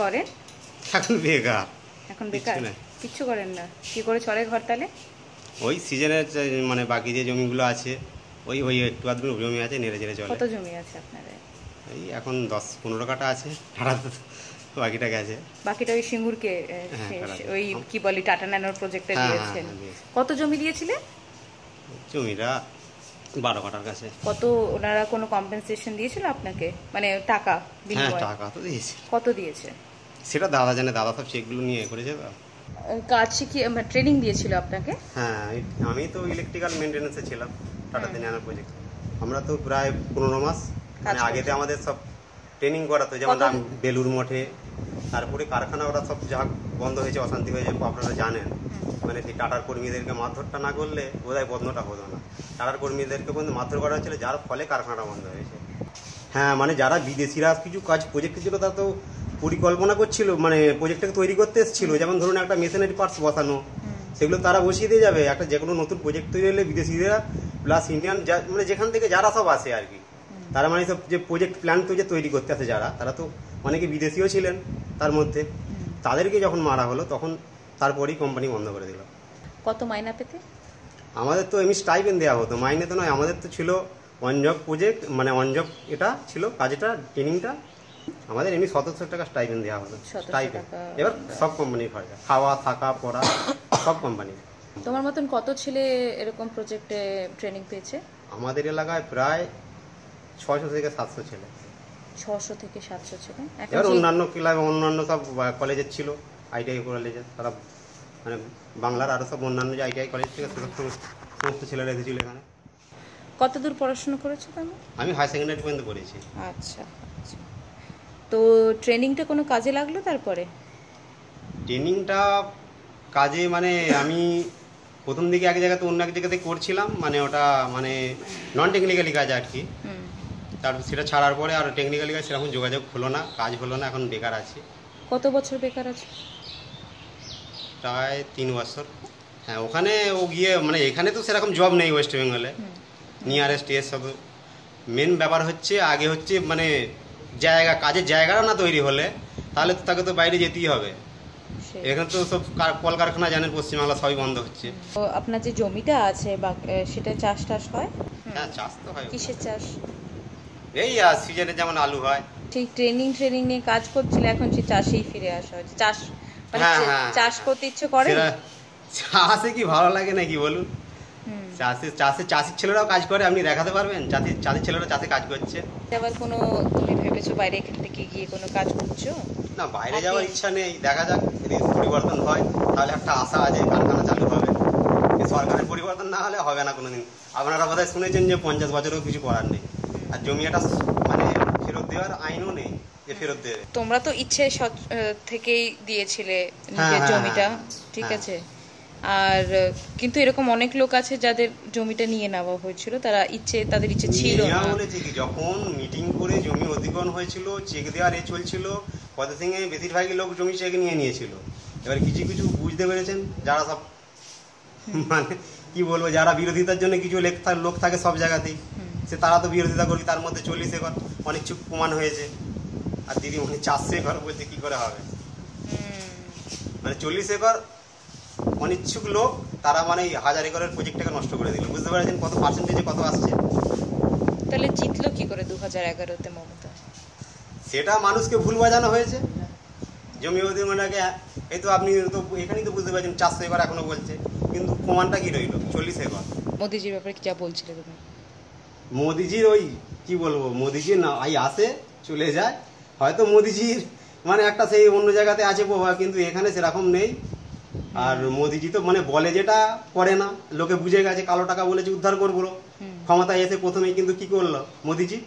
করেন? এখন বেকার। এখন বেকার, কিচ্ছু করেন না? কি করে চলে ঘর তাহলে? ওই সিজনের মানে বাকি যে জমিগুলো আছে, ওই ওই একটু আধটু জমি আছে, নেড়ে চেড়ে চলে। কত জমি আছে আপনাদের? এই এখন 10-15 কাঠা আছে, বাকিটা গেছে। বাকিটা ওই সিঙ্গুরকে ওই কি বলি টাটা ন্যানোর প্রজেক্টে দিয়েছেন। কত জমি দিয়েছিলেন? জমিটা 12 কাঠার কাছে। কত ওনারা কোনো কম্পেনসেশন দিয়েছিল আপনাকে, মানে টাকা বিনিময়ে? হ্যাঁ, টাকা তো দিয়েছে। কত দিয়েছে সেটা দাদা জানে, দাদা সব চেকগুলো নিয়ে করেছে। তো কাজ শিখিয়ে ট্রেনিং দিয়েছিল আপনাকে? হ্যাঁ, আমি তো ইলেকট্রিক্যাল মেনটেন্যান্সে ছিলাম টাটাতে ন্যানো প্রজেক্ট। আমরা তো প্রায় 15 মাস, মানে আগেতে আমাদের সব ট্রেনিং করাতো, যেমন বেলুর মঠে, তারপরে কারখানা ওরা সব যা বন্ধ হয়েছে, অশান্তি হয়েছে, আপনারা জানেন। মানে সেই টাটার কর্মীদেরকে মারধরটা না করলে বোধহয় বন্ধটা হতো না। টাটার কর্মীদেরকে বন্ধু মারধর করা হয়েছিল, যার ফলে কারখানাটা বন্ধ হয়েছে। হ্যাঁ, মানে যারা বিদেশিরা কিছু কাজ প্রজেক্ট ছিল, তারা তো পরিকল্পনা করছিল, মানে প্রজেক্টটাকে তৈরি করতে এসেছিল। যেমন ধরুন একটা মেশিনারি পার্টস বসানো, সেগুলো তারা বসিয়ে দিয়ে যাবে। একটা যে কোনো নতুন প্রজেক্ট তৈরি হলে বিদেশিরা প্লাস ইন্ডিয়ান, মানে যেখান থেকে যারা সব আসে আর কি, তারা মানে সব যে প্রজেক্ট প্ল্যান তো যে তৈরি করতে আসে যারা, তারা তো অনেকে বিদেশিও ছিলেন তার মধ্যে। তাদেরকে যখন মারা হলো তখন তারপরেই কোম্পানি বন্ধ করে দিল। কত মাইনা পেতে? আমাদের তো এমনি স্টাইপেন্ড দেওয়া হতো, মাইনে তো নয়। আমাদের তো ছিল অন জব প্রজেক্ট, মানে অন জব এটা ছিল কাজটা, ট্রেনিংটা। আমাদের এমনি 1700 টাকা স্টাইপেন্ড দেওয়া হতো, স্টাইপেন্ড। এবার সব কোম্পানির খরচা, খাওয়া থাকা পড়া সব কোম্পানির। তোমার মতন কত ছেলে এরকম প্রজেক্টে ট্রেনিং পেয়েছে? আমাদের এলাকায় প্রায় 600 থেকে 700 ছেলে। 600 থেকে 700 ছেলে। এবার অন্যান্য ক্লাব, অন্যান্য সব কলেজের ছিল, আইটিআই কলেজের, তারা মানে বাংলার আরও সব অন্যান্য যে আইটিআই কলেজ থেকে সমস্ত ছেলেরা এসেছিল এখানে। কত দূর পড়াশোনা করেছো তুমি? আমি হাই সেকেন্ডারি পর্যন্ত পড়েছি। আচ্ছা আচ্ছা। তো ট্রেনিংটা কোনো কাজে লাগলো তারপরে? ট্রেনিংটা কাজে মানে আমি প্রথম দিকে এক জায়গাতে অন্য এক জায়গাতে করছিলাম, মানে ওটা মানে নন টেকনিক্যালি কাজ আর কি। তারপর সেটা ছাড়ার পরে আর টেকনিক্যালি কাজ সেরকম যোগাযোগ হলো না, কাজ হলো না, এখন বেকার আছি। কত বছর বেকার আছে? প্রায় 3 বছর। হ্যাঁ, ওখানে ও গিয়ে মানে এখানে তো সেরকম জব নেই ওয়েস্ট বেঙ্গলে, নিয়ারেস্ট এর সব। মেন ব্যাপার হচ্ছে আগে হচ্ছে মানে জায়গা, কাজের জায়গাটা না তৈরি হলে তাহলে তো তাকে তো বাইরে যেতেই হবে। এখানে তো সব কলকারখানা জানেন পশ্চিমবাংলা সবই বন্ধ হচ্ছে। আপনার যে জমিটা আছে বা সেটা চাষ টাস হয়? হ্যাঁ, চাষ তো হয়। কিসের চাষ? এই সিজনে যেমন আলু হয়। সেই ট্রেনিং নিয়ে কাজ করছিল, এখন সেই চাষেই ফিরে আসা হচ্ছে। চাষ মানে চাষ করতে ইচ্ছে করে? চাষে কি ভালো লাগে নাকি বলুন? চাষির ছেলেরাও কাজ করে, আপনি দেখাতে পারবেন চাষির ছেলেরা চাষে কাজ করছে? আবার কোনো তুমি ভেবেছো বাইরে এখান থেকে গিয়ে কোনো কাজ করছো? না, বাইরে যাওয়ার ইচ্ছা নেই, দেখা যাক যদি পরিবর্তন হয় তাহলে একটা আশা আছে, কারখানা চালু হবে। সরকারের পরিবর্তন না হলে হবে না কোনোদিন। আপনারা বোধহয় শুনেছেন যে 50 বছরেও কিছু করার নেই, আর জমি একটা মানে ফেরত দেওয়ার আইনও নেই যে ফেরত দেবে। তোমরা তো ইচ্ছে থেকেই দিয়েছিলে নিজের জমিটা, ঠিক আছে। আর কিন্তু এরকম অনেক লোক আছে যাদের জমিটা নিয়ে নেওয়া হয়েছিল, তাদের ইচ্ছে ছিল না। বলেছে কি, যখন মিটিং করে জমি অধিগ্রহণ হয়েছিল, চেক দেওয়ার চলছিল, পথে সিংহে বেশিরভাগই লোক জমি চেক নিয়ে নিয়েছিল। এবার কিছু কিছু বুঝতে পেরেছেন যারা সব মানে কি বলবো, যারা বিরোধিতার জন্য কিছু লোক থাকে সব জায়গাতেই, তারা তো বিরোধিতা করবে। তার মধ্যে 40 একর অনিচ্ছুক প্রমাণ হয়েছে, আর দিদি উনি 400 একর বলছে, কি করে হবে? মানে 40 একর অনিচ্ছুক লোক, তারা মানে 1000 একরের প্রজেক্টটাকে নষ্ট করে দিল। বুঝতে পারছেন কত পার্সেন্টেজে কত আসছে? তাহলে জিতলো কি করে 2011-তে মমতা? সেটা মানুষকে ভুল বোঝানো হয়েছে। জমি অধিগ্রহণটাকে এই তো আপনি তো এখানেই তো বুঝতে পারছেন 400 একর এখনো বলছে, কিন্তু প্রমাণটা কি রইল 40 একর। মোদিজির ব্যাপারে কি যা বলছিলে তুমি? মোদিজির ওই কি বলবো, মোদিজির না আসে চলে যায়, হয়তো মোদিজির মানে একটা সেই অন্য জায়গাতে আছে প্রভাব, কিন্তু এখানে সেরকম নেই। আর মোদিজি তো মানে বলে যেটা করে না, লোকে বুঝে গেছে, কালো টাকা বলেছে উদ্ধার করবো ক্ষমতায় এসে প্রথমেই, কিন্তু কি করলো মোদিজি?